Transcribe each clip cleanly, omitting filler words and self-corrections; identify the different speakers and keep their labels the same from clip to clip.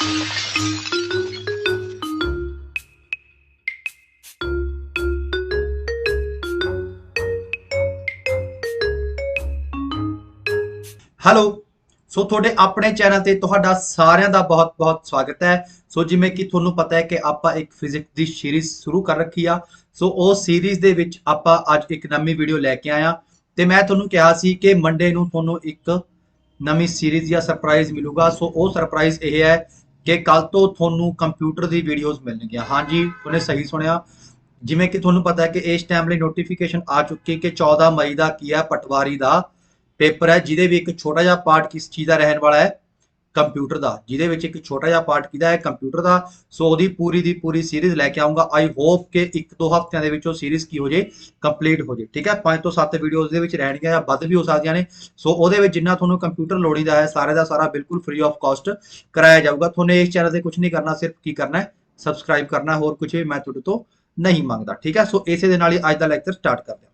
Speaker 1: Hello सो ਤੁਹਾਡੇ ਆਪਣੇ channel ਤੇ ਤੁਹਾਡਾ ਸਾਰਿਆਂ ਦਾ ਬਹੁਤ-ਬਹੁਤ ਸਵਾਗਤ ਹੈ। ਸੋ ਜਿਵੇਂ ਕਿ ਤੁਹਾਨੂੰ ਪਤਾ ਹੈ ਕਿ ਆਪਾਂ ਇੱਕ ਫਿਜ਼ਿਕਸ ਦੀ ਸੀਰੀਜ਼ ਸ਼ੁਰੂ ਕਰ ਰੱਖੀ ਆ। ਸੋ ਉਹ ਸੀਰੀਜ਼ ਦੇ ਵਿੱਚ ਆਪਾਂ ਅੱਜ ਇੱਕ ਨਵੀਂ ਵੀਡੀਓ ਲੈ ਕੇ ਆਇਆ ਤੇ ਮੈਂ ਤੁਹਾਨੂੰ ਕਿਹਾ ਸੀ ਕਿ ਮੰਡੇ ਨੂੰ ਤੁਹਾਨੂੰ ਇੱਕ ਨਵੀਂ ਸੀਰੀਜ਼ ਜਾਂ ਸਰਪ੍ਰਾਈਜ਼ ਮਿਲੂਗਾ। ਸੋ ਉਹ ਸਰਪ੍ਰਾਈਜ਼ ਇਹ ਹੈ ਕਿ ਕੱਲ ਤੋਂ ਤੁਹਾਨੂੰ ਕੰਪਿਊਟਰ ਦੀ ਵੀਡੀਓਜ਼ ਮਿਲਣਗੀਆਂ। ਹਾਂਜੀ ਤੁਹਾਨੇ ਸਹੀ ਸੁਣਿਆ। ਜਿਵੇਂ ਕਿ ਤੁਹਾਨੂੰ ਪਤਾ ਹੈ ਕਿ ਇਸ ਟਾਈਮ ਲਈ ਨੋਟੀਫਿਕੇਸ਼ਨ ਆ ਚੁੱਕੀ ਕਿ 14 ਮਈ ਦਾ ਕੀ ਹੈ ਪਟਵਾਰੀ ਦਾ ਪੇਪਰ ਹੈ, ਜਿਹਦੇ ਵੀ ਇੱਕ ਛੋਟਾ ਜਿਹਾ ਪਾਰਟ ਕਿਸ ਚੀਜ਼ ਦਾ ਰਹਿਣ ਵਾਲਾ ਹੈ, ਕੰਪਿਊਟਰ ਦਾ। ਜਿਹਦੇ ਵਿੱਚ ਇੱਕ ਛੋਟਾ ਜਿਹਾ ਪਾਰਟ ਕਿਹਦਾ ਹੈ, ਕੰਪਿਊਟਰ ਦਾ। ਸੋ ਉਹਦੀ ਪੂਰੀ ਦੀ ਪੂਰੀ ਸੀਰੀਜ਼ ਲੈ ਕੇ ਆਉਂਗਾ। ਆਈ ਹੋਪ ਕਿ 1-2 ਹਫ਼ਤਿਆਂ ਦੇ ਵਿੱਚ ਉਹ ਸੀਰੀਜ਼ ਕੀ ਹੋ ਜੇ, ਕੰਪਲੀਟ ਹੋ ਜੇ। ਠੀਕ ਹੈ, 5 ਤੋਂ 7 ਵੀਡੀਓਜ਼ ਦੇ ਵਿੱਚ ਰਹਿਣਗੀਆਂ ਜਾਂ ਵੱਧ ਵੀ ਹੋ ਸਕਦੀਆਂ ਨੇ। ਸੋ ਉਹਦੇ ਵਿੱਚ ਜਿੰਨਾ ਤੁਹਾਨੂੰ ਕੰਪਿਊਟਰ ਲੋੜੀਂਦਾ ਹੈ ਸਾਰੇ ਦਾ ਸਾਰਾ ਬਿਲਕੁਲ ਫ੍ਰੀ ਆਫ ਕਾਸਟ ਕਰਾਇਆ ਜਾਊਗਾ। ਤੁਹਾਨੂੰ ਇਸ ਚੈਨਲ ਤੇ ਕੁਝ ਨਹੀਂ ਕਰਨਾ, ਸਿਰਫ ਕੀ ਕਰਨਾ ਹੈ, ਸਬਸਕ੍ਰਾਈਬ ਕਰਨਾ। ਹੋਰ ਕੁਝ ਵੀ ਮੈਂ ਤੁਹਾਡੇ ਤੋਂ ਨਹੀਂ ਮੰਗਦਾ। ਠੀਕ ਹੈ, ਸੋ ਇਸੇ ਦੇ ਨਾਲ ਹੀ ਅੱਜ ਦਾ ਲੈਕਚਰ ਸਟਾਰਟ ਕਰਦੇ ਹਾਂ।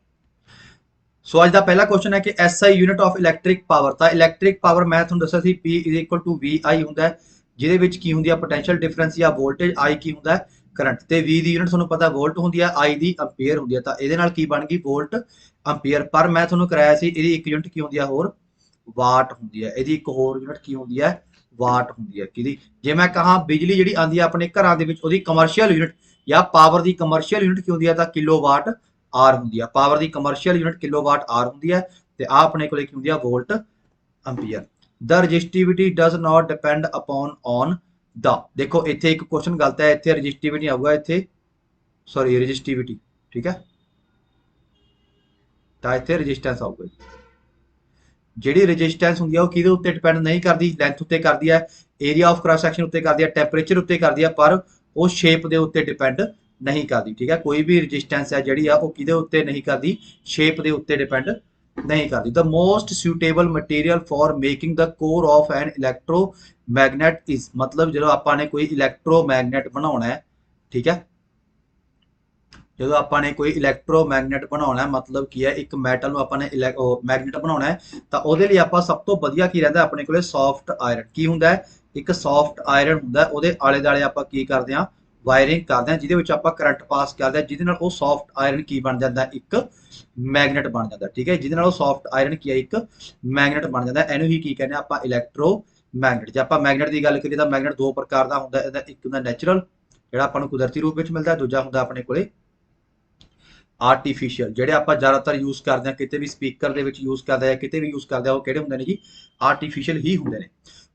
Speaker 1: ਸੋ ਅੱਜ ਦਾ ਪਹਿਲਾ ਕੁਐਸਚਨ ਹੈ ਕਿ SI unit of electric power. ਤਾਂ ਇਲੈਕਟ੍ਰਿਕ ਪਾਵਰ ਮੈਂ ਤੁਹਾਨੂੰ ਦੱਸਿਆ ਸੀ P = VI ਹੁੰਦਾ ਹੈ, ਜਿਹਦੇ ਵਿੱਚ ਕੀ ਹੁੰਦੀ ਹੈ ਪੋਟੈਂਸ਼ੀਅਲ ਡਿਫਰੈਂਸ ਜਾਂ ਵੋਲਟੇਜ। I ਕੀ ਹੁੰਦਾ ਹੈ ਕਰੰਟ, ਤੇ V ਦੀ ਯੂਨਿਟ ਤੁਹਾਨੂੰ ਪਤਾ ਵੋਲਟ ਹੁੰਦੀ ਹੈ, I ਦੀ ਐਂਪੀਅਰ ਹੁੰਦੀ ਹੈ। ਤਾਂ ਇਹਦੇ ਨਾਲ ਕੀ ਬਣ ਗਈ ਵੋਲਟ ਐਂਪੀਅਰ। ਪਰ ਮੈਂ ਤੁਹਾਨੂੰ ਕਰਾਇਆ ਸੀ ਇਹਦੀ ਇੱਕ ਯੂਨਿਟ ਕੀ ਹੁੰਦੀ ਹੈ ਹੋਰ, ਵਾਟ ਹੁੰਦੀ ਹੈ। ਇਹਦੀ ਇੱਕ ਹੋਰ ਯੂਨਿਟ ਕੀ ਹੁੰਦੀ ਹੈ, ਵਾਟ ਹੁੰਦੀ ਹੈ। ਕਿਹਦੀ, ਜੇ ਮੈਂ ਕਹਾਂ ਬਿਜਲੀ ਜਿਹੜੀ ਆਉਂਦੀ ਹੈ ਆਪਣੇ ਘਰਾਂ ਦੇ ਵਿੱਚ ਉਹਦੀ ਕਮਰਸ਼ੀਅਲ ਯੂਨਿਟ ਜਾਂ ਪਾਵਰ ਦੀ ਕਮਰਸ਼ੀਅਲ ਯੂਨਿਟ ਕੀ ਹੁੰਦੀ ਹੈ ਤਾਂ ਕਿਲੋਵਾਟ ਆਰ ਹੁੰਦੀ ਹੈ। ਪਾਵਰ ਦੀ ਕਮਰਸ਼ੀਅਲ ਯੂਨਿਟ ਕਿਲੋਵਾਟ ਆਰ ਹੁੰਦੀ ਹੈ ਤੇ ਆ ਆਪਣੇ ਕੋਲੇ ਕੀ ਹੁੰਦੀ ਹੈ volt ampere. The resistivity does not depend upon on ਦਾ। ਦੇਖੋ ਇੱਥੇ ਇੱਕ ਕੁਐਸਚਨ ਗਲਤ ਹੈ, ਇੱਥੇ ਰੈਜ਼ਿਸਟਿਵਿਟੀ ਆਊਗਾ, ਇੱਥੇ ਸੌਰੀ ਰੈਜ਼ਿਸਟਿਵਿਟੀ। ਠੀਕ ਹੈ, ਤਾਂ ਇੱਥੇ ਰੈਜ਼ਿਸਟੈਂਸ ਆਊਗਾ। ਜਿਹੜੀ ਰੈਜ਼ਿਸਟੈਂਸ ਹੁੰਦੀ ਹੈ ਉਹ ਕਿਹਦੇ ਉੱਤੇ ਡਿਪੈਂਡ ਨਹੀਂ ਕਰਦੀ, ਲੈਂਥ ਉੱਤੇ ਕਰਦੀ ਹੈ, ਏਰੀਆ ਆਫ ਕ੍ਰਾਸ ਸੈਕਸ਼ਨ ਉੱਤੇ ਕਰਦੀ ਹੈ, ਟੈਂਪਰੇਚਰ ਉੱਤੇ ਕਰਦੀ ਹੈ, ਪਰ ਉਹ ਸ਼ੇਪ ਦੇ ਉੱਤੇ ਡਿਪੈਂਡ ਨਹੀਂ ਕਰਦੀ। ਠੀਕ ਹੈ, ਕੋਈ ਵੀ ਰੈਜ਼ਿਸਟੈਂਸ ਹੈ ਜਿਹੜੀ ਆ ਉਹ ਕਿਹਦੇ ਉੱਤੇ ਨਹੀਂ ਕਰਦੀ, ਸ਼ੇਪ ਦੇ ਉੱਤੇ ਡਿਪੈਂਡ ਨਹੀਂ ਕਰਦੀ। The most suitable material for making the core of an electromagnet is. ਮਤਲਬ ਜਦੋਂ ਆਪਾਂ ਨੇ ਕੋਈ ਇਲੈਕਟ੍ਰੋਮੈਗਨੈਟ ਬਣਾਉਣਾ ਹੈ, ਠੀਕ ਹੈ, ਜਦੋਂ ਆਪਾਂ ਨੇ ਕੋਈ ਇਲੈਕਟ੍ਰੋਮੈਗਨੈਟ ਬਣਾਉਣਾ ਹੈ, ਮਤਲਬ ਕੀ ਹੈ ਇੱਕ ਮੈਟਲ ਨੂੰ ਆਪਾਂ ਨੇ ਮੈਗਨੇਟ ਬਣਾਉਣਾ ਹੈ, ਤਾਂ ਉਹਦੇ ਲਈ ਆਪਾਂ ਸਭ ਤੋਂ ਵਧੀਆ ਕੀ ਰਹਿੰਦਾ ਆਪਣੇ ਕੋਲੇ ਸੌਫਟ ਆਇਰਨ। ਕੀ ਹੁੰਦਾ ਹੈ, ਇੱਕ ਸੌਫਟ ਆਇਰਨ ਹੁੰਦਾ। ਉਹਦੇ ਆਲੇ ਦੁਆਲੇ ਆਪਾਂ ਕੀ ਕਰਦੇ ਹਾਂ, ਵਾਇਰਿੰਗ ਕਰਦੇ ਹਾਂ, ਜਿਹਦੇ ਵਿੱਚ ਆਪਾਂ ਕਰੰਟ ਪਾਸ ਕਰਦੇ ਹਾਂ, ਜਿਹਦੇ ਨਾਲ ਉਹ ਸੌਫਟ ਆਇਰਨ ਕੀ ਬਣ ਜਾਂਦਾ, ਇੱਕ ਮੈਗਨੇਟ ਬਣ ਜਾਂਦਾ। ਠੀਕ ਹੈ, ਜਿਹਦੇ ਨਾਲ ਉਹ ਸੌਫਟ ਆਇਰਨ ਕੀ ਹੈ, ਇੱਕ ਮੈਗਨੇਟ ਬਣ ਜਾਂਦਾ। ਇਹਨੂੰ ਹੀ ਕੀ ਕਹਿੰਦੇ ਆ ਆਪਾਂ, ਇਲੈਕਟ੍ਰੋ ਮੈਗਨੇਟ। ਜੇ ਆਪਾਂ ਮੈਗਨੇਟ ਦੀ ਗੱਲ ਕਰੀਏ ਤਾਂ ਮੈਗਨੇਟ ਦੋ ਪ੍ਰਕਾਰ ਦਾ ਹੁੰਦਾ। ਇਹਦਾ ਇੱਕ ਹੁੰਦਾ ਨੈਚੁਰਲ, ਜਿਹੜਾ ਆਪਾਂ ਨੂੰ ਕੁਦਰਤੀ ਰੂਪ ਵਿੱਚ ਮਿਲਦਾ, ਦੂਜਾ ਹੁੰਦਾ ਆਪਣੇ ਕੋਲੇ ਆਰਟੀਫੀਸ਼ੀਅਲ। ਜਿਹੜੇ ਆਪਾਂ ਜ਼ਿਆਦਾਤਰ ਯੂਜ਼ ਕਰਦੇ ਹਾਂ, ਕਿਤੇ ਵੀ ਸਪੀਕਰ ਦੇ ਵਿੱਚ ਯੂਜ਼ ਕਰਦੇ ਆ, ਕਿਤੇ ਵੀ ਯੂਜ਼ ਕਰਦੇ ਆ, ਉਹ ਕਿਹੜੇ ਹੁੰਦੇ ਨੇ ਜੀ, ਆਰਟੀਫੀਸ਼ੀਅਲ ਹੀ ਹੁੰਦੇ ਨੇ।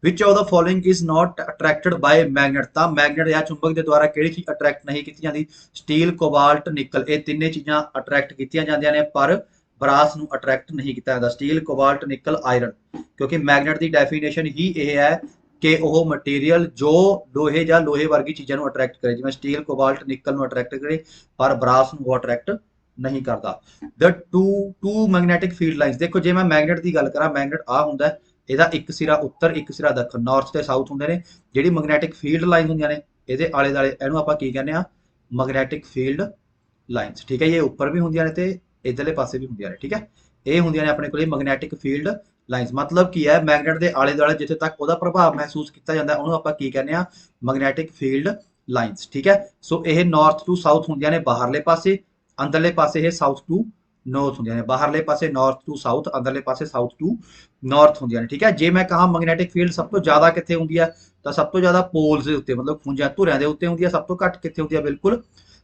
Speaker 1: Which of the following is not attracted by magnet. ਤਾਂ ਮੈਗਨੇਟ ਜਾਂ ਚੁੰਬਕ ਦੇ ਦੁਆਰਾ ਕਿਹੜੀ ਚੀਜ਼ ਅਟਰੈਕਟ ਨਹੀਂ ਕੀਤੀ ਜਾਂਦੀ, ਸਟੀਲ, ਕੋਬਾਲਟ, ਨਿਕਲ। ਇਹ ਤਿੰਨੇ ਚੀਜ਼ਾਂ ਅਟਰੈਕਟ ਕੀਤੀਆਂ ਜਾਂਦੀਆਂ ਨੇ, ਪਰ ਬਰਾਸ ਨੂੰ ਅਟਰੈਕਟ ਨਹੀਂ ਕੀਤਾ ਜਾਂਦਾ। ਸਟੀਲ, ਕੋਬਾਲਟ, ਨਿਕਲ, ਆਇਰਨ। ਕਿਉਂਕਿ ਮੈਗਨੇਟ ਦੀ ਡੈਫੀਨੇਸ਼ਨ ਹੀ ਇਹ ਹੈ ਕਿ ਉਹ ਮਟੀਰੀਅਲ ਜੋ ਲੋਹੇ ਜਾਂ ਲੋਹੇ ਵਰਗੀ ਚੀਜ਼ਾਂ ਨੂੰ ਅਟਰੈਕਟ ਕਰੇ, ਜਿਵੇਂ ਸਟੀਲ, ਕੋਬਾਲਟ, ਨਿਕਲ ਨੂੰ ਅਟਰੈਕਟ ਕਰੇ, ਪਰ ਬਰਾਸ ਨੂੰ ਉਹ ਅਟਰੈਕਟ ਨਹੀਂ ਕਰਦਾ। ਦ ਟੂ ਮੈਗਨੈਟਿਕ ਫੀਲਡ ਲਾਈਨਸ। ਦੇਖੋ ਜੇ ਮੈਂ ਮੈਗਨੇਟ ਦੀ ਗੱਲ ਕਰਾਂ, ਮੈਗਨੇਟ ਆ ਹੁੰਦਾ, ਇਹਦਾ ਇੱਕ ਸਿਰਾ ਉੱਤਰ, ਇੱਕ ਸਿਰਾ ਦੱਖਣ, ਨਾਰਥ ਤੇ ਸਾਊਥ ਹੁੰਦੇ ਨੇ। ਜਿਹੜੀ ਮੈਗਨੈਟਿਕ ਫੀਲਡ ਲਾਈਨ ਹੁੰਦੀਆਂ ਨੇ ਇਹਦੇ ਆਲੇ ਦੁਆਲੇ, ਇਹਨੂੰ ਆਪਾਂ ਕੀ ਕਹਿੰਦੇ ਆ, ਮੈਗਨੈਟਿਕ ਫੀਲਡ ਲਾਈਨਸ। ਠੀਕ ਹੈ, ਇਹ ਉੱਪਰ ਵੀ ਹੁੰਦੀਆਂ ਨੇ ਤੇ ਇਧਰਲੇ ਪਾਸੇ ਵੀ ਹੁੰਦੀਆਂ ਨੇ। ਠੀਕ ਹੈ, ਇਹ ਹੁੰਦੀਆਂ ਨੇ ਆਪਣੇ ਕੋਲੇ ਮੈਗਨੈਟਿਕ ਫੀਲਡ ਲਾਈਨਸ। ਮਤਲਬ ਕੀ ਹੈ, ਮੈਗਨੇਟ ਦੇ ਆਲੇ ਦੁਆਲੇ ਜਿੱਥੇ ਤੱਕ ਉਹਦਾ ਪ੍ਰਭਾਵ ਮਹਿਸੂਸ ਕੀਤਾ ਜਾਂਦਾ ਉਹਨੂੰ ਆਪਾਂ ਕੀ ਕਹਿੰਦੇ ਆ, ਮੈਗਨੈਟਿਕ ਫੀਲਡ ਲਾਈਨਸ। ਠੀਕ ਹੈ, ਸੋ ਇਹ ਨਾਰਥ ਟੂ ਸਾਊਥ ਹੁੰਦੀਆਂ ਨੇ ਬਾਹਰਲੇ ਪਾਸੇ, ਅੰਦਰਲੇ ਪਾਸੇ ਇਹ ਸਾਊਥ ਟੂ ਨਾਰਥ ਹੁੰਦੀਆਂ ਨੇ। ਬਾਹਰਲੇ ਪਾਸੇ ਨਾਰਥ ਟੂ ਸਾਊਥ, ਅੰਦਰਲੇ ਪਾਸੇ ਸਾਊਥ ਟੂ ਨਾਰਥ ਹੁੰਦੀਆਂ ਨੇ। ਠੀਕ ਹੈ, ਜੇ ਮੈਂ ਕਹਾਂ ਮੈਗਨੈਟਿਕ ਫੀਲਡ ਸਭ ਤੋਂ ਜ਼ਿਆਦਾ ਕਿੱਥੇ ਹੁੰਦੀ ਹੈ, ਤਾਂ ਸਭ ਤੋਂ ਜ਼ਿਆਦਾ ਪੋਲਸ ਦੇ ਉੱਤੇ, ਮਤਲਬ ਖੁੰਝਾਂ ਧੁਰਿਆਂ ਦੇ ਉੱਤੇ ਹੁੰਦੀ ਹੈ। ਸਭ ਤੋਂ ਘੱਟ ਕਿੱਥੇ ਹੁੰਦੀ ਹੈ, ਬਿਲਕੁਲ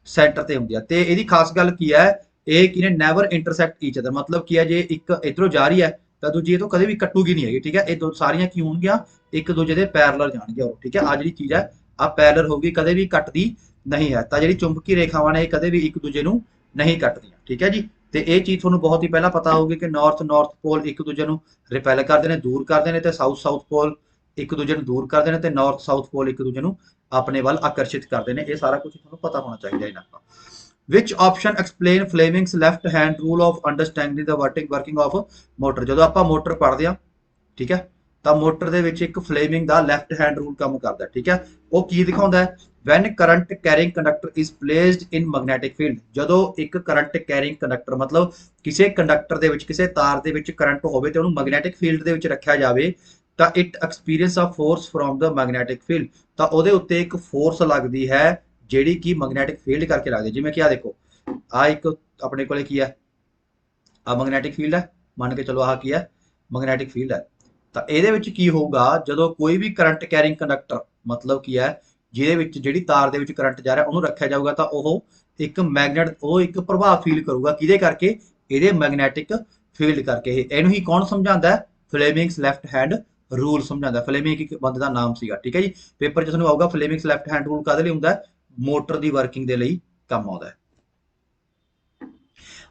Speaker 1: ਸੈਂਟਰ ਤੇ ਹੁੰਦੀ ਹੈ। ਤੇ ਇਹਦੀ ਖਾਸ ਗੱਲ ਕੀ ਹੈ, ਇਹ ਕੀ ਨੇ, ਨੈਵਰ ਇੰਟਰਸੈਕਟ ਈਚ ਅਦਰ। ਮਤਲਬ ਕੀ ਹੈ, ਜੇ ਇੱਕ ਇਧਰੋਂ ਜਾ ਰਹੀ ਹੈ ਤਾਂ ਦੂਜੀ ਇਹ ਤੋਂ ਕਦੇ ਵੀ ਕੱਟੂਗੀ ਨਹੀਂ ਹੈਗੀ। ਠੀਕ ਹੈ, ਇਹ ਦੋ ਸਾਰੀਆਂ ਕੀ ਹੋਣਗੀਆਂ, ਇੱਕ ਦੂਜੇ ਦੇ ਪੈਰਲਲ ਜਾਣਗੀਆਂ। ਠੀਕ ਹੈ, ਆ ਜਿਹੜੀ ਚੀਜ਼ ਹੈ ਆ ਪੈਰਲਲ ਹੋਊਗੀ, ਕਦੇ ਵੀ ਕੱਟਦੀ ਨਹੀਂ ਹੈ। ਤਾਂ ਜਿਹੜੀ ਚੁੰਬਕੀ ਰੇਖਾਵਾਂ ਨੇ ਇਹ ਕਦੇ ਵੀ ਇੱਕ ਦੂਜੇ ਨੂੰ ਨਹੀਂ ਕੱਟਦੀਆਂ। ਠੀਕ ਹੈ ਜੀ, ਤੇ ਇਹ ਚੀਜ਼ ਤੁਹਾਨੂੰ ਬਹੁਤ ਹੀ ਪਹਿਲਾਂ ਪਤਾ ਹੋਊਗੀ ਕਿ ਨਾਰਥ ਪੋਲ ਇੱਕ ਦੂਜੇ ਨੂੰ ਰਿਪੈਲ ਕਰਦੇ ਨੇ, ਦੂਰ ਕਰਦੇ ਨੇ, ਤੇ ਸਾਊਥ ਪੋਲ ਇੱਕ ਦੂਜੇ ਨੂੰ ਦੂਰ ਕਰਦੇ ਨੇ, ਤੇ ਨਾਰਥ ਸਾਊਥ ਪੋਲ ਇੱਕ ਦੂਜੇ ਨੂੰ ਆਪਣੇ ਵੱਲ ਆਕਰਸ਼ਿਤ ਕਰਦੇ ਨੇ। ਇਹ ਸਾਰਾ ਕੁਝ ਤੁਹਾਨੂੰ ਪਤਾ ਹੋਣਾ ਚਾਹੀਦਾ ਇਹਨਾਂ ਦਾ। Which option explain Fleming's left hand rule of understanding the working of motor. ਜਦੋਂ ਆਪਾਂ ਮੋਟਰ ਪੜ੍ਹਦੇ ਆ, ਠੀਕ ਹੈ, ਤਾਂ ਮੋਟਰ ਦੇ ਵਿੱਚ ਇੱਕ ਫਲੇਮਿੰਗ ਦਾ ਲੈਫਟ ਹੈਂਡ ਰੂਲ ਕੰਮ ਕਰਦਾ। ਠੀਕ ਹੈ, ਉਹ ਕੀ ਦਿਖਾਉਂਦਾ ਹੈ, when current carrying conductor is placed in magnetic field. ਜਦੋਂ ਇੱਕ ਕਰੰਟ ਕੈਰਿੰਗ ਕੰਡਕਟਰ, ਮਤਲਬ ਕਿਸੇ ਕੰਡਕਟਰ ਦੇ ਵਿੱਚ, ਕਿਸੇ ਤਾਰ ਦੇ ਵਿੱਚ ਕਰੰਟ ਹੋਵੇ ਤੇ ਉਹਨੂੰ ਮੈਗਨੈਟਿਕ ਫੀਲਡ ਦੇ ਵਿੱਚ ਰੱਖਿਆ ਜਾਵੇ, ਤਾਂ ਇਟ ਐਕਸਪੀਰੀਅੰਸ ਆ force from the magnetic field, ਤਾਂ ਉਹਦੇ ਉੱਤੇ ਇੱਕ ਫੋਰਸ ਲੱਗਦੀ ਹੈ ਜਿਹੜੀ ਕਿ ਮੈਗਨੈਟਿਕ ਫੀਲਡ ਕਰਕੇ ਲੱਗਦੀ ਹੈ। ਜਿਵੇਂ ਕਿ ਆ ਦੇਖੋ, ਆ ਇੱਕ ਆਪਣੇ ਕੋਲੇ ਕੀ ਹੈ, ਆ ਮੈਗਨੈਟਿਕ ਫੀਲਡ ਹੈ, ਮੰਨ ਕੇ ਚਲੋ ਆਹ ਕੀ ਹੈ, ਮੈਗਨੈਟਿਕ ਫੀਲਡ ਹੈ। ਤਾਂ ਇਹਦੇ ਵਿੱਚ ਕੀ ਹੋਊਗਾ, ਜਦੋਂ ਕੋਈ ਵੀ ਕਰੰਟ ਕੈਰਿੰਗ ਕੰਡਕਟਰ ਮਤਲਬ ਕੀ ਹੈ, ਜਿਹਦੇ ਵਿੱਚ ਜਿਹੜੀ ਤਾਰ ਦੇ ਵਿੱਚ ਕਰੰਟ ਜਾ ਰਿਹਾ ਉਹਨੂੰ ਰੱਖਿਆ ਜਾਊਗਾ, ਤਾਂ ਉਹ ਇੱਕ ਮੈਗਨੇਟ, ਉਹ ਇੱਕ ਪ੍ਰਭਾਵ ਫੀਲ ਕਰੂਗਾ, ਕਿਹਦੇ ਕਰਕੇ, ਇਹਦੇ ਮੈਗਨੈਟਿਕ ਫੀਲਡ ਕਰਕੇ। ਇਹਨੂੰ ਹੀ ਕੌਣ ਸਮਝਾਉਂਦਾ ਹੈ, ਫਲੇਮਿੰਗਸ ਲੈਫਟ ਹੈਂਡ ਰੂਲ ਸਮਝਾਉਂਦਾ। ਫਲੇਮਿੰਗ ਇੱਕ ਬੰਦੇ ਦਾ ਨਾਮ ਸੀਗਾ, ਠੀਕ ਹੈ ਜੀ। ਪੇਪਰ 'ਚ ਤੁਹਾਨੂੰ ਆਊਗਾ ਫਲੇਮਿੰਗਸ ਲੈਫਟ ਹੈਂਡ ਰੂਲ ਕਾਹਦੇ ਲਈ ਹੁੰਦਾ ਹੈ, ਮੋਟਰ ਦੀ ਵਰਕਿੰਗ ਦੇ ਲਈ ਕੰਮ ਆਉਂਦਾ ਹੈ।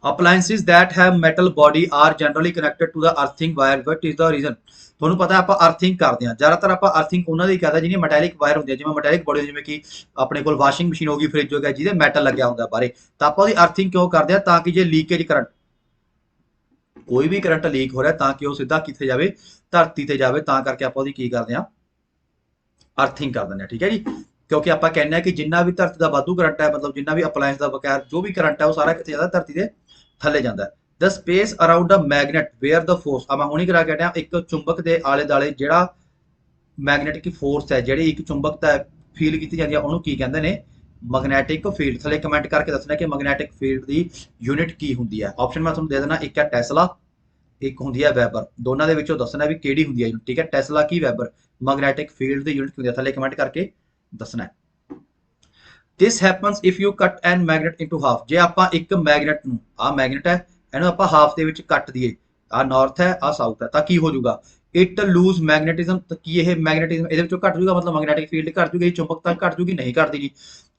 Speaker 1: Appliances that have metal body are generally connected to the earthing wire. What is the reason? ਤੁਹਾਨੂੰ ਪਤਾ ਆਪਾਂ ਅਰਥਿੰਗ ਕਰਦੇ ਹਾਂ, ਜ਼ਿਆਦਾਤਰ ਆਪਾਂ ਅਰਥਿੰਗ ਉਹਨਾਂ ਦੀ ਕਰਦੇ ਜਿਹਨੇ ਮੈਟੈਲਿਕ ਵਾਇਰ ਹੁੰਦੀ ਹੈ, ਜਿਵੇਂ ਮੈਟੈਲਿਕ ਬੋਡੀ, ਜਿਵੇਂ ਕਿ ਆਪਣੇ ਕੋਲ ਵਾਸ਼ਿੰਗ ਮਸ਼ੀਨ ਹੋ ਗਈ, ਫ੍ਰਿਜ ਹੋ ਗਿਆ, ਜਿਹਦੇ ਮੈਟਲ ਲੱਗਿਆ ਹੁੰਦਾ ਬਾਹਰੇ, ਤਾਂ ਆਪਾਂ ਉਹਦੀ ਅਰਥਿੰਗ ਕਿਉਂ ਕਰਦੇ ਹਾਂ, ਤਾਂ ਕਿ ਜੇ ਲੀਕੇਜ ਕਰੰਟ, ਕੋਈ ਵੀ ਕਰੰਟ ਲੀਕ ਹੋ ਰਿਹਾ, ਤਾਂ ਕਿ ਉਹ ਸਿੱਧਾ ਕਿੱਥੇ ਜਾਵੇ, ਧਰਤੀ ਤੇ ਜਾਵੇ, ਤਾਂ ਕਰਕੇ ਆਪਾਂ ਉਹਦੀ ਕੀ ਕਰਦੇ ਹਾਂ, ਅਰਥਿੰਗ ਕਰ ਦਿੰਦੇ ਹਾਂ, ਠੀਕ ਹੈ ਜੀ। ਕਿਉਂਕਿ ਆਪਾਂ ਕਹਿੰਦੇ ਹਾਂ ਕਿ ਜਿੰਨਾ ਵੀ ਧਰਤੀ ਦਾ ਵਾਧੂ ਕਰੰਟ ਹੈ, ਮਤਲਬ ਜਿੰਨਾ ਵੀ ਅਪਲਾਇੰਸ ਦਾ ਬਕਾਇਆ ਜੋ ਵੀ ਕਰੰਟ ਹੈ, ਉਹ ਸਾਰਾ ਕਿੱਥੇ ਜਾਂਦਾ, ਧਰਤੀ ਦੇ ਥੱਲੇ ਜਾਂਦਾ। The space around a magnet where the force, ਆਪਾਂ ਹੁਣੀ ਕਰਾ ਕੇ ਹਟਿਆ, ਇੱਕ ਚੁੰਬਕ ਦੇ ਆਲੇ ਦੁਆਲੇ ਜਿਹੜਾ ਮੈਗਨੈਟਿਕ ਫੋਰਸ ਹੈ, ਜਿਹੜੀ ਇੱਕ ਚੁੰਬਕਤਾ ਫੀਲ ਕੀਤੀ ਜਾਂਦੀ ਹੈ, ਉਹਨੂੰ ਕੀ ਕਹਿੰਦੇ ਨੇ, ਮੈਗਨੈਟਿਕ ਫੀਲਡ। ਥੱਲੇ ਕਮੈਂਟ ਕਰਕੇ ਦੱਸਣਾ ਕਿ ਮੈਗਨੈਟਿਕ ਫੀਲਡ ਦੀ ਯੂਨਿਟ ਕੀ ਹੁੰਦੀ ਹੈ। ਆਪਸ਼ਨ ਮੈਂ ਤੁਹਾਨੂੰ ਦੇ ਦੇਣਾ, ਇੱਕ ਹੈ ਟੈਸਲਾ, ਇੱਕ ਹੁੰਦੀ ਹੈ ਵੈਬਰ। ਦੋਨਾਂ ਦੇ ਵਿੱਚੋਂ ਦੱਸਣਾ ਵੀ ਕਿਹੜੀ ਹੁੰਦੀ ਹੈ, ਠੀਕ ਹੈ, ਟੈਸਲਾ ਕੀ ਵੈਬਰ, ਮੈਗਨੈਟਿਕ ਫੀਲਡ ਦੀ ਯੂਨਿਟ ਹੁੰਦੀ ਹੈ, ਥੱਲੇ ਕਮੈਂਟ ਕਰਕੇ ਦੱਸਣਾ। ਦਿਸ ਹੈਪਨਸ ਇਫ ਯੂ ਕੱਟ ਐਨ ਮੈਗਨੇਟ ਇਨਟੂ ਹਾਫ, ਜੇ ਆਪਾਂ ਇੱਕ ਮੈਗਨੇਟ ਨੂੰ, ਆ ਮੈਗਨੇਟ ਹੈ, ਇਹਨੂੰ ਆਪਾਂ ਹਾਫ ਦੇ ਵਿੱਚ ਕੱਟ ਦਈਏ, ਆ ਨਾਰਥ ਹੈ, ਆ ਸਾਊਥ ਹੈ, ਤਾਂ ਕੀ ਹੋ ਜਾਊਗਾ, ਇਟ ਲੂਜ਼ ਮੈਗਨੇਟਿਜ਼ਮ, ਤਾਂ ਕੀ ਇਹ ਮੈਗਨੇਟਿਜ਼ਮ ਇਹਦੇ ਵਿੱਚੋਂ ਘਟ ਜਾਊਗਾ, ਮਤਲਬ ਮੈਗਨੈਟਿਕ ਫੀਲਡ ਘਟ ਜੂਗੀ, ਚੁੰਬਕਤਾ ਘਟ ਜੂਗੀ, ਨਹੀਂ ਘਟਦੀ ਜੀ।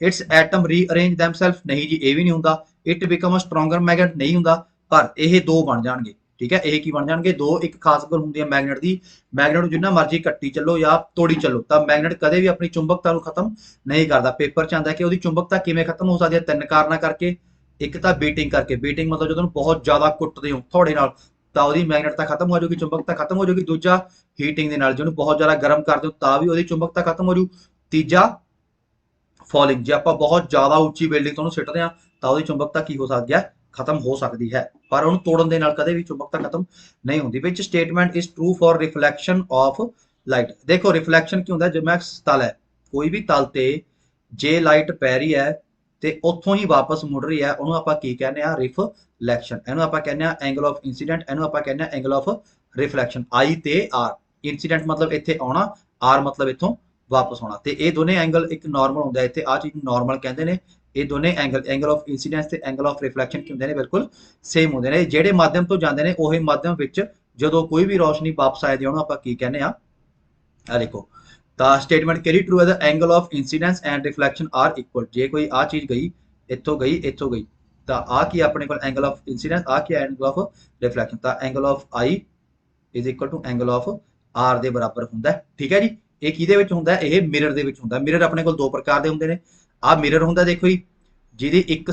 Speaker 1: ਇਟਸ ਐਟਮ ਰੀਅਰੇਂਜ ਦੈਮਸੈਲਫ, ਨਹੀਂ ਜੀ, ਇਹ ਵੀ ਨਹੀਂ ਹੁੰਦਾ। It become a stronger magnet, ਨਹੀਂ ਹੁੰਦਾ। ਪਰ ਇਹ ਦੋ ਬਣ ਜਾਣਗੇ, ਠੀਕ ਹੈ, ਇਹ ਕੀ ਬਣ ਜਾਣਗੇ, ਦੋ। ਇੱਕ ਖਾਸ ਗੱਲ ਹੁੰਦੀ ਹੈ ਮੈਗਨੇਟ ਦੀ, ਮੈਗਨੇਟ ਨੂੰ ਜਿੰਨਾ ਮਰਜ਼ੀ ਕੱਟੀ ਚੱਲੋ ਜਾਂ ਤੋੜੀ ਚੱਲੋ, ਤਾਂ ਮੈਗਨੇਟ ਕਦੇ ਵੀ ਆਪਣੀ ਚੁੰਬਕਤਾ ਨੂੰ ਖਤਮ ਨਹੀਂ ਕਰਦਾ। ਪੇਪਰ 'ਚ ਆਉਂਦਾ ਕਿ ਉਹਦੀ ਚੁੰਬਕਤਾ ਕਿਵੇਂ ਖਤਮ ਹੋ ਸਕਦੀ ਹੈ, ਤਿੰਨ ਕਾਰਨਾਂ ਕਰਕੇ। ਇੱਕ ਤਾਂ ਬੀਟਿੰਗ ਕਰਕੇ, ਬੀਟਿੰਗ ਮਤਲਬ ਜਦੋਂ ਬਹੁਤ ਜ਼ਿਆਦਾ ਕੁੱਟਦੇ ਹੋ ਥੋੜੇ ਨਾਲ, ਤਾਂ ਉਹਦੀ ਮੈਗਨੇਟਤਾ ਖਤਮ ਹੋ ਜਾਊਗੀ, ਚੁੰਬਕਤਾ ਖਤਮ ਹੋ ਜਾਊਗੀ। ਦੂਜਾ ਹੀਟਿੰਗ ਦੇ ਨਾਲ, ਜਿਹਨੂੰ ਬਹੁਤ ਜ਼ਿਆਦਾ ਗਰਮ ਕਰਦੇ ਹੋ ਤਾਂ ਵੀ ਉਹਦੀ ਚੁੰਬਕਤਾ ਖਤਮ ਹੋ ਜੂ। ਤੀਜਾ ਫਾਲਿੰਗ, ਜੇ ਆਪਾਂ ਬਹੁਤ ਜ਼ਿਆਦਾ ਉੱਚੀ ਬਿਲਡਿੰਗ ਤੋਂ ਉਹਨੂੰ ਸਿੱਟਦੇ ਹਾਂ, ਤਾਂ ਉਹਦੀ ਚੁੰਬਕਤਾ ਕੀ ਹੋ ਸਕਦੀ ਹੈ, ਖਤਮ ਹੋ ਸਕਦੀ ਹੈ। ਪਰ ਉਹਨੂੰ ਤੋੜਨ ਦੇ ਨਾਲ ਕਦੇ ਵੀ ਚੁੰਬਕਤਾ ਖਤਮ ਨਹੀਂ ਹੁੰਦੀ। Which statement is true for reflection of light. ਦੇਖੋ ਰਿਫਲੈਕਸ਼ਨ ਕੀ ਹੁੰਦਾ, ਜਿਵੇਂ ਤਲ ਹੈ, ਕੋਈ ਵੀ ਤਲ ਤੇ ਜੇ ਲਾਈਟ ਪੈ ਰਹੀ ਹੈ ਤੇ ਉੱਥੋਂ ਹੀ ਵਾਪਸ ਮੁੜ ਰਹੀ ਹੈ, ਉਹਨੂੰ ਆਪਾਂ ਕੀ ਕਹਿੰਦੇ ਆ, ਰਿਫਲੈਕਸ਼ਨ। ਇਹਨੂੰ ਆਪਾਂ ਕਹਿੰਦੇ ਆ ਐਂਗਲ ਆਫ ਇਨਸੀਡੈਂਟ, ਇਹਨੂੰ ਆਪਾਂ ਕਹਿੰਦੇ ਆ ਐਂਗਲ ਆਫ ਰਿਫਲੈਕਸ਼ਨ। ਆਈ ਤੇ ਆਰ, ਇਨਸੀਡੈਂਟ ਮਤਲਬ ਇੱਥੇ ਆਉਣਾ, ਆਰ ਮਤਲਬ ਇੱਥੋਂ ਵਾਪਸ ਆਉਣਾ, ਤੇ ਇਹ ਦੋਨੇ ਐਂਗਲ ਇੱਕ ਨਾਰਮਲ ਹੁੰਦਾ ਇੱਥੇ, ਆ ਚੀਜ਼ ਨੂੰ ਨਾਰਮਲ ਕਹਿੰਦੇ ਨੇ। ਇਹ ਦੋਨੇ ਐਂਗਲ, ਐਂਗਲ ਆਫ ਇਨਸੀਡੈਂਸ ਤੇ ਐਂਗਲ ਆਫ ਰਿਫਲੈਕਸ਼ਨ ਕੀ ਹੁੰਦੇ ਨੇ, ਬਿਲਕੁਲ ਸੇਮ ਹੁੰਦੇ ਨੇ। ਜਿਹੜੇ ਮਾਧਿਅਮ ਤੋਂ ਜਾਂਦੇ ਨੇ ਉਹੀ ਮਾਧਿਅਮ ਵਿੱਚ ਜਦੋਂ ਕੋਈ ਵੀ ਰੋਸ਼ਨੀ ਵਾਪਸ ਆਏ, ਉਹਨੂੰ ਆਪਾਂ ਕੀ ਕਹਿੰਦੇ ਆ, ਆ ਦੇਖੋ। ਤਾਂ ਸਟੇਟਮੈਂਟ ਕਿਹੜੀ ਟਰੂ ਹੈ, the angle of incidence and reflection are equal. ਜੇ ਕੋਈ ਆ ਚੀਜ਼ ਗਈ, ਇੱਥੋਂ ਗਈ, ਇੱਥੋਂ ਗਈ, ਤਾਂ ਆ ਕੀ ਆਪਣੇ ਕੋਲ ਐਂਗਲ ਆਫ ਇਨਸੀਡੈਂਸ, ਆ ਕੀ ਐਂਗਲ ਆਫ ਰਿਫਲੈਕਸ਼ਨ, ਤਾਂ angle of I is equal to angle of R ਦੇ ਬਰਾਬਰ ਹੁੰਦਾ, ਠੀਕ ਹੈ ਜੀ। ਇਹ ਕਿਹਦੇ ਵਿੱਚ ਹੁੰਦਾ, ਇਹ ਮਿਰਰ ਦੇ ਵਿੱਚ ਹੁੰਦਾ। ਮਿਰਰ ਆਪਣੇ ਕੋਲ ਦੋ ਪ੍ਰਕਾਰ ਦੇ ਹੁੰਦੇ ਨੇ। ਆਹ ਮਿਰਰ ਹੁੰਦਾ ਦੇਖੋ ਜੀ, ਜਿਹਦੀ ਇੱਕ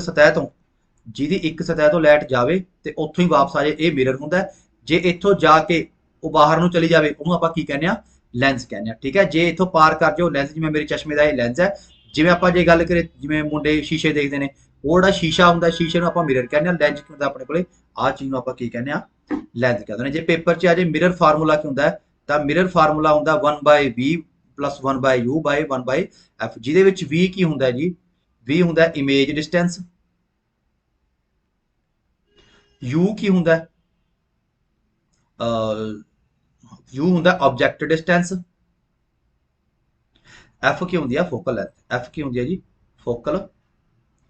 Speaker 1: ਸਤਹ ਤੋਂ ਲਾਈਟ ਜਾਵੇ ਤੇ ਉੱਥੋਂ ਹੀ ਵਾਪਸ ਆ ਜਾਏ, ਇਹ ਮਿਰਰ ਹੁੰਦਾ। ਜੇ ਇੱਥੋਂ ਜਾ ਕੇ ਉਹ ਬਾਹਰ ਨੂੰ ਚਲੀ ਜਾਵੇ, ਉਹਨੂੰ ਆਪਾਂ ਕੀ ਕਹਿੰਦੇ ਆ, ਲੈਂਸ ਕਹਿੰਦੇ ਆ, ਠੀਕ ਹੈ। ਜੇ ਇੱਥੋਂ ਪਾਰ ਕਰ ਜਾਓ ਲੈਂਸ, ਜਿਵੇਂ ਮੇਰੇ ਚਸ਼ਮੇ ਦਾ ਇਹ ਲੈਂਸ ਹੈ। ਜਿਵੇਂ ਆਪਾਂ ਜੇ ਗੱਲ ਕਰੀਏ, ਜਿਵੇਂ ਮੁੰਡੇ ਸ਼ੀਸ਼ੇ ਦੇਖਦੇ ਨੇ, ਉਹ ਜਿਹੜਾ ਸ਼ੀਸ਼ਾ ਹੁੰਦਾ, ਸ਼ੀਸ਼ੇ ਨੂੰ ਆਪਾਂ ਮਿਰਰ ਕਹਿੰਦੇ ਆ। ਲੈਂਸ ਕੀ ਹੁੰਦਾ ਆਪਣੇ ਕੋਲੇ, ਆਹ ਚੀਜ਼ ਨੂੰ ਆਪਾਂ ਕੀ ਕਹਿੰਦੇ ਆ, ਲੈਂਸ ਕਹਿੰਦੇ ਨੇ। ਜੇ ਪੇਪਰ 'ਚ ਆ ਜੇ ਮਿਰਰ ਫਾਰਮੂਲਾ ਕੀ ਹੁੰਦਾ, ਤਾਂ ਮਿਰਰ ਫਾਰਮੂਲਾ ਹੁੰਦਾ 1/v ਪਲੱਸ 1/u ਬਾਈ 1/f, ਜਿਹਦੇ ਵਿੱਚ v ਕੀ ਹੁੰਦਾ ਜੀ, v ਹੁੰਦਾ ਇਮੇਜ ਡਿਸਟੈਂਸ, u ਕੀ ਹੁੰਦਾ, u ਹੁੰਦਾ ਆਬਜੈਕਟ ਡਿਸਟੈਂਸ, f ਕੀ ਹੁੰਦੀ ਆ, ਫੋਕਲ ਲੈਂਥ। f ਕੀ ਹੁੰਦੀ ਹੈ ਜੀ, ਫੋਕਲ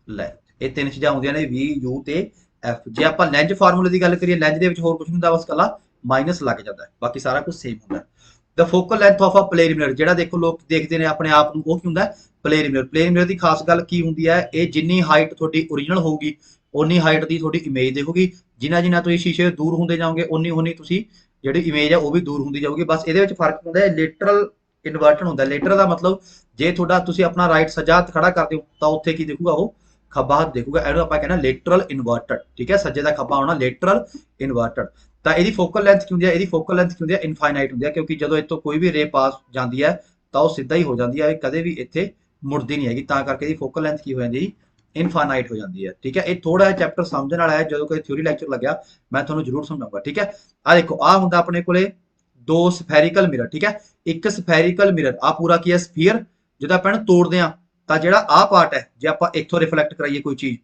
Speaker 1: ਲੈਂਥ। ਇਹ ਤਿੰਨ ਚੀਜ਼ਾਂ ਹੁੰਦੀਆਂ ਨੇ, v u ਤੇ f। ਜੇ ਆਪਾਂ ਲੈਂਜ ਫਾਰਮੂਲੇ ਦੀ ਗੱਲ ਕਰੀਏ, ਲੈਂਜ ਦੇ ਵਿੱਚ ਹੋਰ ਕੁਝ ਨਹੀਂ ਹੁੰਦਾ, ਬਸ ਕੱਲਾ ਮਾਈਨਸ ਲੱਗ ਜਾਂਦਾ, ਬਾਕੀ ਸਾਰਾ ਕੁਝ ਸੇਮ ਹੁੰਦਾ। The focal length of a plane mirror, ਜਿਹੜਾ ਦੇਖੋ ਲੋਕ ਦੇਖਦੇ ਨੇ ਆਪਣੇ ਆਪ ਨੂੰ, ਉਹ ਕੀ ਹੁੰਦਾ, ਪਲੇਨ ਮਿਰਰ। ਪਲੇਨ ਮਿਰਰ ਦੀ ਖਾਸ ਗੱਲ ਕੀ ਹੁੰਦੀ ਹੈ, ਇਹ ਜਿੰਨੀ ਹਾਈਟ ਤੁਹਾਡੀ ਓਰੀਜਨਲ ਹੋਊਗੀ, ਉਨੀ ਹਾਈਟ ਦੀ ਤੁਹਾਡੀ ਇਮੇਜ ਦੇਖੋਗੀ। ਜਿੰਨਾ ਜਿੰਨਾ ਤੁਸੀਂ ਸ਼ੀਸ਼ੇ ਤੋਂ ਦੂਰ ਹੁੰਦੇ ਜਾਓਗੇ, ਉਨੀ ਉਨੀ ਤੁਸੀਂ ਜਿਹੜੀ ਇਮੇਜ ਹੈ ਉਹ ਵੀ ਦੂਰ ਹੁੰਦੀ ਜਾਊਗੀ। ਬਸ ਇਹਦੇ ਵਿੱਚ ਫਰਕ ਹੁੰਦਾ ਹੈ, ਲਿਟਰਲ ਇਨਵਰਟਨ ਹੁੰਦਾ। ਲਿਟਰਲ ਦਾ ਮਤਲਬ ਜੇ ਤੁਹਾਡਾ ਤੁਸੀਂ ਆਪਣਾ ਰਾਈਟ ਸੱਜਾ ਹੱਥ ਖੜਾ ਕਰਦੇ ਹੋ, ਤਾਂ ਉੱਥੇ ਕੀ ਦੇਖੂਗਾ, ਉਹ ਖੱਬਾ ਹੱਥ ਦੇਖੂਗਾ। ਇਹਨੂੰ ਆਪਾਂ ਕਹਿੰਦੇ ਲਿਟਰਲ ਇਨਵਰਟਡ, ਠੀਕ ਹੈ। ਸੱਜੇ ਦਾ ਖੱਬਾ ਹੋਣਾ ਲਿਟਰਲ ਇਨਵਰਟਡ। ਤਾਂ ਇਹਦੀ ਫੋਕਲ ਲੈਂਥ ਕੀ ਹੁੰਦੀ ਹੈ, ਇਹਦੀ ਫੋਕਲ ਲੈਂਥ ਕੀ ਹੁੰਦੀ ਹੈ, ਇਨਫਾਈਨਾਈਟ ਹੁੰਦੀ ਹੈ। ਕਿਉਂਕਿ ਜਦੋਂ ਇੱਥੋਂ ਕੋਈ ਵੀ ਰੇ ਪਾਸ ਜਾਂਦੀ ਹੈ, ਤਾਂ ਉਹ ਸਿੱਧਾ ਹੀ ਹੋ ਜਾਂਦੀ ਹੈ, ਕਦੇ ਵੀ ਇੱਥੇ ਮੁੜਦੀ ਨਹੀਂ ਹੈਗੀ। ਤਾਂ ਕਰਕੇ ਇਹਦੀ ਫੋਕਲ ਲੈਂਥ ਕੀ ਹੋ ਜਾਂਦੀ ਹੈ, ਇਨਫਾਈਨਾਈਟ ਹੋ ਜਾਂਦੀ ਹੈ, ਠੀਕ ਹੈ। ਇਹ ਥੋੜਾ ਜਿਹਾ ਚੈਪਟਰ ਸਮਝਣ ਵਾਲਾ ਹੈ, ਜਦੋਂ ਕੋਈ ਥਿਊਰੀ ਲੈਕਚਰ ਲੱਗਿਆ ਮੈਂ ਤੁਹਾਨੂੰ ਜ਼ਰੂਰ ਸਮਝਾਉਂਗਾ, ਠੀਕ ਹੈ। ਆ ਦੇਖੋ, ਆ ਹੁੰਦਾ ਆਪਣੇ ਕੋਲੇ ਦੋ ਸਫੈਰੀਕਲ ਮਿਰਰ, ਠੀਕ ਹੈ। ਇੱਕ ਸਫੈਰੀਕਲ ਮਿਰਰ ਆ ਪੂਰਾ ਕੀ ਹੈ ਸਫੀਅਰ, ਜਦੋਂ ਆਪਾਂ ਇਹਨੂੰ ਤੋੜਦੇ ਆ ਤਾਂ ਜਿਹੜਾ ਆ ਪਾਰਟ ਹੈ ਜੇ ਆਪਾਂ ਇੱਥੋਂ ਰਿਫਲੈਕਟ ਕਰਾਈਏ ਕੋਈ ਚੀਜ਼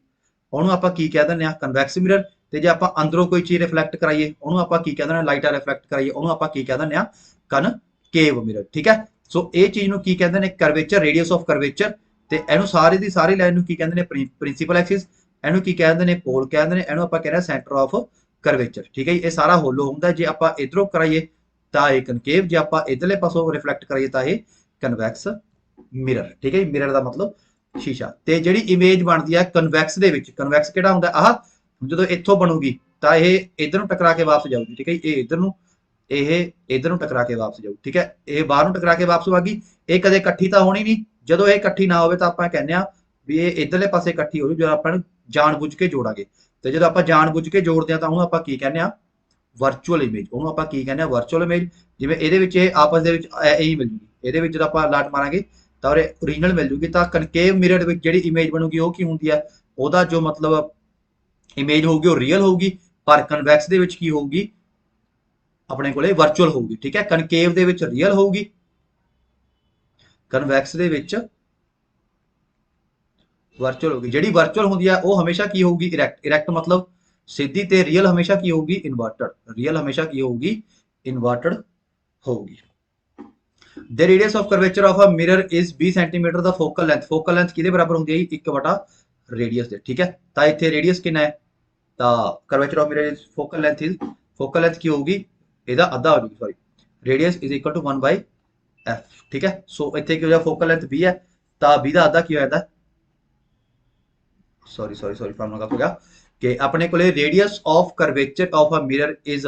Speaker 1: ਉਹਨੂੰ ਆਪਾਂ ਕੀ ਕਹਿ ਦਿੰਦੇ ਆ ਕਨਵੈਕਸ ਮਿਰਰ, ਤੇ ਜੇ ਆਪਾਂ ਅੰਦਰੋਂ ਕੋਈ ਚੀਜ਼ ਰਿਫਲੈਕਟ ਕਰਾਈਏ ਉਹਨੂੰ ਆਪਾਂ ਕੀ ਕਹਿ ਦਿੰਦੇ ਆ ਲਾਈਟ ਰਿਫਲੈਕਟ ਕਰਾਈਏ ਉਹਨੂੰ ਆਪਾਂ ਕੀ ਕਹਿ ਦਿੰਦੇ ਆ ਕਨਕੇਵ ਮਿਰਰ, ਠੀਕ ਹੈ। ਸੋ ਇਹ ਚੀਜ਼ ਨੂੰ ਕੀ ਕਹਿੰਦੇ ਨੇ ਕਰਵੇਚਰ, ਰੇਡੀਅਸ ਆਫ ਕਰਵੇਚਰ, ਤੇ ਇਹਨੂੰ ਸਾਰੀ ਦੀ ਸਾਰੀ ਲਾਈਨ ਨੂੰ ਕੀ ਕਹਿੰਦੇ ਨੇ ਪ੍ਰਿੰਸੀਪਲ ਐਕਸਿਸ, ਇਹਨੂੰ ਕੀ ਕਹਿੰਦੇ ਨੇ ਪੋਲ ਕਹਿੰਦੇ ਨੇ, ਇਹਨੂੰ ਆਪਾਂ ਕਹਿੰਦੇ ਆ ਸੈਂਟਰ ਆਫ ਕਰਵੇਚਰ, ਠੀਕ ਹੈ ਜੀ। ਇਹ ਸਾਰਾ ਹੋਲੋ ਹੁੰਦਾ, ਜੇ ਆਪਾਂ ਇਧਰੋਂ ਕਰਾਈਏ ਤਾਂ ਇਹ ਕਨਕੇਵ, ਜੇ ਆਪਾਂ ਇਧਰਲੇ ਪਾਸੋਂ ਰਿਫਲੈਕਟ ਕਰਾਈਏ ਤਾਂ ਇਹ ਕਨਵੈਕਸ ਮਿਰਰ, ਠੀਕ ਹੈ ਜੀ। ਮਿਰਰ ਦਾ ਮਤਲਬ ਸ਼ੀਸ਼ਾ। ਤੇ ਜਿਹੜੀ ਇਮੇਜ ਬਣਦੀ ਹੈ ਕਨਵੈਕਸ ਦੇ ਵਿੱਚ, ਕਨਵੈਕਸ ਕਿਹੜਾ ਹੁੰਦਾ ਆਹ, ਜਦੋਂ ਇੱਥੋਂ ਬਣੂਗੀ ਤਾਂ ਇਹ ਇਧਰ ਨੂੰ ਟਕਰਾ ਕੇ ਵਾਪਸ ਜਾਊਗੀ, ਠੀਕ ਹੈ ਜੀ। ਇਹ ਇਧਰ ਨੂੰ, ਇਹ ਇਧਰ ਨੂੰ ਟਕਰਾ ਕੇ ਵਾਪਸ ਜਾਊ, ਠੀਕ ਹੈ। ਇਹ ਬਾਹਰ ਨੂੰ ਟਕਰਾ ਕੇ ਵਾਪਸ ਆਗੀ, ਇਹ ਕਦੇ ਇਕੱਠੀ ਤਾਂ ਹੋਣੀ ਨਹੀਂ। ਜਦੋਂ ਇਹ ਇਕੱਠੀ ਨਾ ਹੋਵੇ ਤਾਂ ਆਪਾਂ ਕਹਿੰਦੇ ਆ ਵੀ ਇਹ ਇਧਰਲੇ ਪਾਸੇ ਇਕੱਠੀ ਹੋ ਜੂ, ਜਦੋਂ ਆਪਾਂ ਨੂੰ ਜਾਣਬੁੱਝ ਕੇ ਜੋੜਾਂਗੇ। ਤੇ ਜਦੋਂ ਆਪਾਂ ਜਾਣਬੁੱਝ ਕੇ ਜੋੜਦੇ ਆ ਤਾਂ ਉਹਨੂੰ ਆਪਾਂ ਕੀ ਕਹਿੰਦੇ ਆ ਵਰਚੁਅਲ ਇਮੇਜ, ਉਹਨੂੰ ਆਪਾਂ ਕੀ ਕਹਿੰਦੇ ਆ ਵਰਚੁਅਲ ਇਮੇਜ। ਜਿਵੇਂ ਇਹਦੇ ਵਿੱਚ ਇਹ ਆਪਸ ਦੇ ਵਿੱਚ ਇਹੀ ਮਿਲ ਜੂਗੀ, ਇਹਦੇ ਵਿੱਚ ਜਦੋਂ ਆਪਾਂ ਲਾਟ ਮਾਰਾਂਗੇ ਤਾਂ ਉਹ ਓਰੀਜਨਲ ਮਿਲ ਜੂਗੀ। ਤਾਂ ਕਨਕੇਵ ਮਿਰਰ ਵਿੱਚ ਜਿਹੜੀ ਇਮੇਜ ਬਣੂਗੀ ਉਹ ਕੀ ਹੁੰਦੀ ਹੈ, ਉਹਦਾ ਜੋ ਮਤਲਬ ਇਮੇਜ ਹੋਊਗੀ ਉਹ ਰੀਅਲ ਹੋਊਗੀ, ਪਰ ਕਨਵੈਕਸ ਦੇ ਵਿੱਚ ਕੀ ਹੋਊਗੀ ਆਪਣੇ ਕੋਲੇ ਵਰਚੁਅਲ ਹੋਊਗੀ, ਠੀਕ ਹੈ। ਕਨਕੇਵ ਦੇ ਵਿੱਚ ਰੀਅਲ ਹੋਊਗੀ, ਕਨਵੈਕਸ ਦੇ ਵਿੱਚ ਵਰਚੁਅਲ ਹੋਊਗੀ। ਜਿਹੜੀ ਵਰਚੁਅਲ ਹੁੰਦੀ ਆ ਉਹ ਹਮੇਸ਼ਾ ਕੀ ਹੋਊਗੀ ਇਰੈਕਟ, ਇਰੈਕਟ ਮਤਲਬ ਸਿੱਧੀ, ਤੇ ਰੀਅਲ ਹਮੇਸ਼ਾ ਕੀ ਹੋਊਗੀ ਇਨਵਰਟਡ, ਰੀਅਲ ਹਮੇਸ਼ਾ ਕੀ ਹੋਊਗੀ ਇਨਵਰਟਡ ਹੋਊਗੀ। The radius of curvature of a mirror is 20 cm, the focal length, focal length ਕਿਹਦੇ ਬਰਾਬਰ ਹੁੰਦੀ ਹੈ ਜੀ 1/, ਰੇਡੀਅਸ ਦੇ, ਠੀਕ ਹੈ। ਤਾਂ ਇੱਥੇ ਰੇਡੀਅਸ ਕਿੰਨਾ ਹੈ, ਤਾਂ curvature of mirror is focal length is, focal length ਕੀ ਹੋਊਗੀ ਇਹਦਾ ਅੱਧਾ ਹੋ ਜੂਗੀ, sorry radius is equal to 1/f, ਠੀਕ ਹੈ। ਸੋ ਇੱਥੇ ਕੀ ਹੋ ਜਾ ਫੋਕਲ ਲੈਂਥ 20 ਹੈ ਤਾਂ 20 ਦਾ ਅੱਧਾ ਕੀ ਹੋ ਜਾਂਦਾ, ਸੌਰੀ ਫਾਰਮੂਲਾ ਗਲਤ ਹੋ ਗਿਆ, ਕਿ ਆਪਣੇ ਕੋਲੇ radius of curvature of a mirror is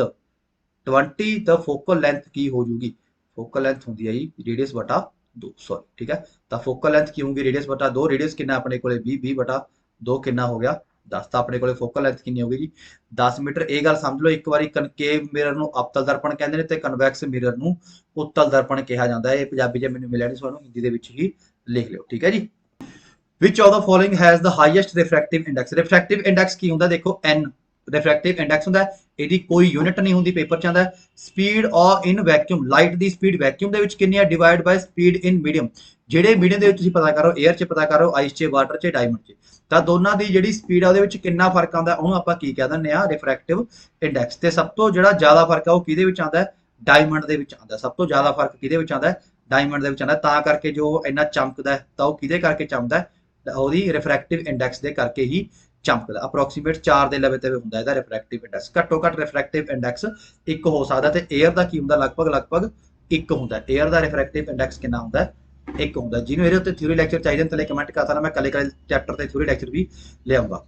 Speaker 1: 20, ਤਾਂ ਫੋਕਲ ਲੈਂਥ ਕੀ ਹੋ ਜੂਗੀ, ਫੋਕਲ ਲੈਂਥ ਹੁੰਦੀ ਹੈ ਜੀ ਰੇਡੀਅਸ ਬਟਾ 2, ਸੌਰੀ, ਠੀਕ ਹੈ। ਤਾਂ ਫੋਕਲ ਲੈਂਥ ਕੀ ਹੋਊਗੀ ਰੇਡੀਅਸ ਬਟਾ 2, ਰੇਡੀਅਸ ਕਿੰਨਾ ਆਪਣੇ ਕੋਲੇ 20/2 ਕਿੰਨਾ ਹੋ ਗਿਆ 10, ਤਾਂ ਆਪਣੇ ਕੋਲੇ ਫੋਕਲ ਲੈਂਥ ਕਿੰਨੀ ਹੋਗੀ ਜੀ 10 ਮੀਟਰ। ਇਹ ਗੱਲ ਸਮਝ ਲਓ ਇੱਕ ਵਾਰੀ, ਕਨਕੇਵ ਮਿਰਰ ਨੂੰ ਅਪਤਲ ਦਰਪਣ ਕਹਿੰਦੇ ਨੇ ਤੇ ਕਨਵੈਕਸ ਮਿਰਰ ਨੂੰ ਉੱਤਲ ਦਰਪਣ ਕਿਹਾ ਜਾਂਦਾ ਹੈ। ਇਹ ਪੰਜਾਬੀ 'ਚ ਮੈਨੂੰ ਮਿਲਿਆ ਨਹੀਂ, ਤੁਹਾਨੂੰ ਹਿੰਦੀ ਦੇ ਵਿੱਚ ਹੀ ਲਿਖ ਲਿਓ, ਠੀਕ ਹੈ ਜੀ। Which of the following has the highest refractive index? Refractive index ਕੀ ਹੁੰਦਾ ਦੇਖੋ n refractive index ਹੁੰਦਾ, ਇਹਦੀ ਕੋਈ ਯੂਨਿਟ ਨਹੀਂ ਹੁੰਦੀ, ਪੇਪਰ ਚ ਆਉਂਦਾ। Speed or in vacuum, light ਦੀ ਸਪੀਡ ਵੈਕਿਊਮ ਦੇ ਵਿੱਚ ਕਿੰਨੀ ਹੈ divide by speed in medium, ਜਿਹੜੇ ਮੀਡੀਅਮ ਦੇ ਵਿੱਚ ਤੁਸੀਂ ਪਤਾ ਕਰੋ, 에ਅਰ ਚ ਪਤਾ ਕਰੋ, ਆਈਸ ਚ, ਵਾਟਰ ਚ, ਡਾਇਮੰਡ ਚ, ਤਾਂ ਦੋਨਾਂ ਦੀ ਜਿਹੜੀ ਸਪੀਡ ਆ ਉਹਦੇ ਵਿੱਚ ਕਿੰਨਾ ਫਰਕ ਆਉਂਦਾ ਉਹਨੂੰ ਆਪਾਂ ਕੀ ਕਹਿ ਦਿੰਦੇ ਆ ਰਿਫਰੈਕਟਿਵ ਇੰਡੈਕਸ। ਤੇ ਸਭ ਤੋਂ ਜਿਹੜਾ ਜ਼ਿਆਦਾ ਫਰਕ ਆ ਉਹ ਕਿਹਦੇ ਵਿੱਚ ਆਉਂਦਾ, ਡਾਇਮੰਡ ਦੇ ਵਿੱਚ ਆਉਂਦਾ। ਸਭ ਤੋਂ ਜ਼ਿਆਦਾ ਫਰਕ ਕਿਹਦੇ ਵਿੱਚ ਆਉਂਦਾ, ਡਾਇਮੰਡ ਦੇ ਵਿੱਚ ਆਉਂਦਾ। ਤਾਂ ਕਰਕੇ ਜੋ ਇੰਨਾ ਚਮਕਦਾ ਤਾਂ ਉਹ ਕਿਹਦੇ ਕਰਕੇ ਚਮਕਦਾ, ਉਹਦੀ ਰਿਫਰੈਕਟਿਵ ਇੰਡੈਕਸ ਦੇ ਕਰਕੇ ਹੀ ਚਮਕਦਾ। ਅਪਰੋਕਸੀਮੇਟ 4 ਦੇ ਲਵੇ ਤੇ ਹੁੰਦਾ ਇਹਦਾ ਰਿਫਰੈਕਟਿਵ ਇੰਡੈਕਸ। ਘੱਟੋ ਘੱਟ ਰਿਫਰੈਕਟਿਵ ਇੰਡੈਕਸ 1 ਹੋ ਸਕਦਾ, ਤੇ 에ਅਰ ਦਾ ਕੀ ਹੁੰਦਾ ਲਗਭਗ 1 ਹੁੰਦਾ। 에ਅਰ ਦਾ ਰਿਫਰੈਕਟਿਵ ਇੰਡੈਕਸ ਕਿੰਨਾ ਹੁੰਦਾ 1 ਹੁੰਦਾ। ਜਿਹਨੂੰ ਇਹਦੇ ਉੱਤੇ ਥਿਊਰੀ ਲੈਕਚਰ ਚਾਹੀਦੇ ਨੇ ਥੱਲੇ ਕਮੈਂਟ ਕਰ ਸਕਦਾ, ਮੈਂ ਕੱਲੇ ਚੈਪਟਰ ਤੇ ਥਿਊਰੀ ਲੈਕਚਰ ਵੀ ਲਿਆਉਂਗਾ।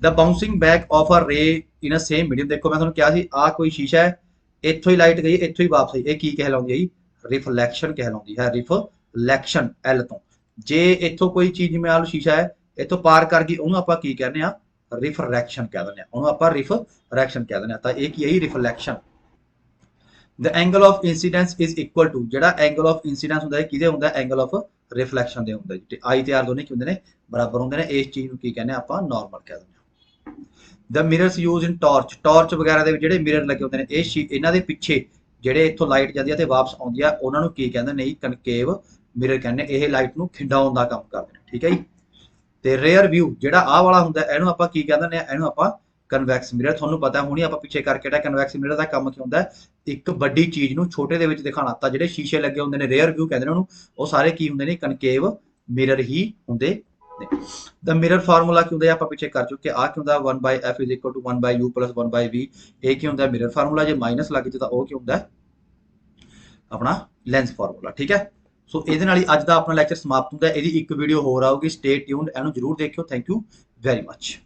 Speaker 1: The bouncing back of a ray in a same medium, ਦੇਖੋ ਮੈਂ ਤੁਹਾਨੂੰ ਕਿਹਾ ਸੀ ਆਹ ਕੋਈ ਸ਼ੀਸ਼ਾ ਹੈ, ਇੱਥੋਂ ਹੀ ਲਾਈਟ ਗਈ ਇੱਥੋਂ ਹੀ ਵਾਪਸ ਆਈ, ਇਹ ਕੀ ਕਹਿਲਾਉਂਦੀ ਹੈ ਜੀ ਰਿਫਲੈਕਸ਼ਨ ਕਹਿਲਾਉਂਦੀ ਹੈ, ਰਿਫਲੈਕਸ਼ਨ ਐਲ ਤੋਂ। ਜੇ ਇੱਥੋਂ ਕੋਈ ਚੀਜ਼ ਜਿਵੇਂ ਆਹ ਸ਼ੀਸ਼ਾ ਹੈ ਇੱਥੋਂ ਪਾਰ ਕਰ ਗਈ ਉਹਨੂੰ ਆਪਾਂ ਕੀ ਕਹਿੰਦੇ ਆ ਰਿਫਰੈਕਸ਼ਨ ਕਹਿ ਦਿੰਦੇ ਆ, ਉਹਨੂੰ ਆਪਾਂ ਰਿਫਰੈਕਸ਼ਨ ਕਹਿ ਦਿੰਦੇ ਆ। ਤਾਂ ਇਹ ਕੀ ਹੈ reflection. The angle of incidence is equal to, ਜਿਹੜਾ ਐਂਗਲ ਆਫ ਇਨਸੀਡੈਂਸ ਹੁੰਦਾ ਹੈ ਕਿਹਦੇ ਹੁੰਦਾ, ਐਂਗਲ ਆਫ ਰਿਫਲੈਕਸ਼ਨ ਦੇ ਹੁੰਦਾ ਜੀ। ਆਈ ਤੇ ਆਰ ਦੋਨੇ ਕੀ ਹੁੰਦੇ ਨੇ ਬਰਾਬਰ ਹੁੰਦੇ ਨੇ। ਇਸ ਚੀਜ਼ ਨੂੰ ਕੀ ਕਹਿੰਦੇ ਆਪਾਂ ਨਾਰਮਲ ਕਹਿ ਦਿੰਦੇ ਆ। ਦ ਮਿਰਰਸ ਯੂਜ਼ ਇਨ ਟਾਰਚ, ਟਾਰਚ ਵਗੈਰਾ ਦੇ ਵਿੱਚ ਜਿਹੜੇ ਮਿਰਰ ਲੱਗੇ ਹੁੰਦੇ ਨੇ ਇਹਨਾਂ ਦੇ ਪਿੱਛੇ ਜਿਹੜੇ ਇੱਥੋਂ ਲਾਈਟ ਜਾਂਦੀ ਹੈ ਤੇ ਵਾਪਸ ਆਉਂਦੀ ਆ ਉਹਨਾਂ ਨੂੰ ਕੀ ਕਹਿੰਦੇ ਨੇ ਕਨਕੇਵ ਮਿਰਰ ਕਹਿੰਦੇ। ਇਹ ਲਾਈਟ ਨੂੰ ਖਿੰਡਾਉਣ ਦਾ ਕੰਮ ਕਰਦੇ ਨੇ, ਠੀਕ ਹੈ ਜੀ। ਤੇ ਰੇਅਰ ਵਿਊ ਜਿਹੜਾ ਆਹ ਵਾਲਾ ਹੁੰਦਾ ਇਹਨੂੰ ਆਪਾਂ ਕੀ ਕਹਿ ਦਿੰਦੇ ਆ, ਇਹਨੂੰ ਆਪਾਂ ਕਨਵੈਕਸ ਮਿਰਰ। ਤੁਹਾਨੂੰ ਪਤਾ ਹੁਣੀ ਆਪਾਂ ਪਿੱਛੇ ਕਰਕੇ ਜਿਹੜਾ ਕਨਵੈਕਸ ਮਿਰਰ ਦਾ ਕੰਮ ਕੀ ਹੁੰਦਾ, ਇੱਕ ਵੱਡੀ ਚੀਜ਼ ਨੂੰ ਛੋਟੇ ਦੇ ਵਿੱਚ ਦਿਖਾਉਣਾ। ਤਾਂ ਜਿਹੜੇ ਸ਼ੀਸ਼ੇ ਲੱਗੇ ਹੁੰਦੇ ਨੇ ਰੇਅਰ ਵਿਊ ਕਹਿੰਦੇ ਨੇ ਉਹਨੂੰ, ਉਹ ਸਾਰੇ ਕੀ ਹੁੰਦੇ ਨੇ ਕਨਕੇਵ ਮਿਰਰ ਹੀ ਹੁੰਦੇ ਨੇ। ਦ ਮਿਰਰ ਫਾਰਮੂਲਾ ਕੀ ਹੁੰਦਾ ਆਪਾਂ ਪਿੱਛੇ ਕਰ ਚੁੱਕੇ, ਆ ਕੀ ਹੁੰਦਾ 1/f is equal to 1/u plus 1/v। ਇਹ ਕੀ ਹੁੰਦਾ ਮਿਰਰ ਫਾਰਮੂਲਾ। ਜੇ ਮਾਈਨਸ ਲੱਗ ਜੇ ਤਾਂ ਉਹ ਕੀ ਹੁੰਦਾ ਆਪਣਾ ਲੈਂਸ ਫਾਰਮੂਲਾ, ਠੀਕ ਹੈ। ਸੋ ਇਹਦੇ ਨਾਲ ਹੀ ਅੱਜ ਦਾ ਆਪਣਾ ਲੈਕਚਰ ਸਮਾਪਤ ਹੁੰਦਾ। ਇਹਦੀ ਇੱਕ ਵੀਡੀਓ ਹੋਰ ਆਊਗੀ, ਸਟੇ ਟਿਊਨਡ, ਇਹਨੂੰ ਜਰੂਰ ਦੇਖਿਓ। Thank you very much.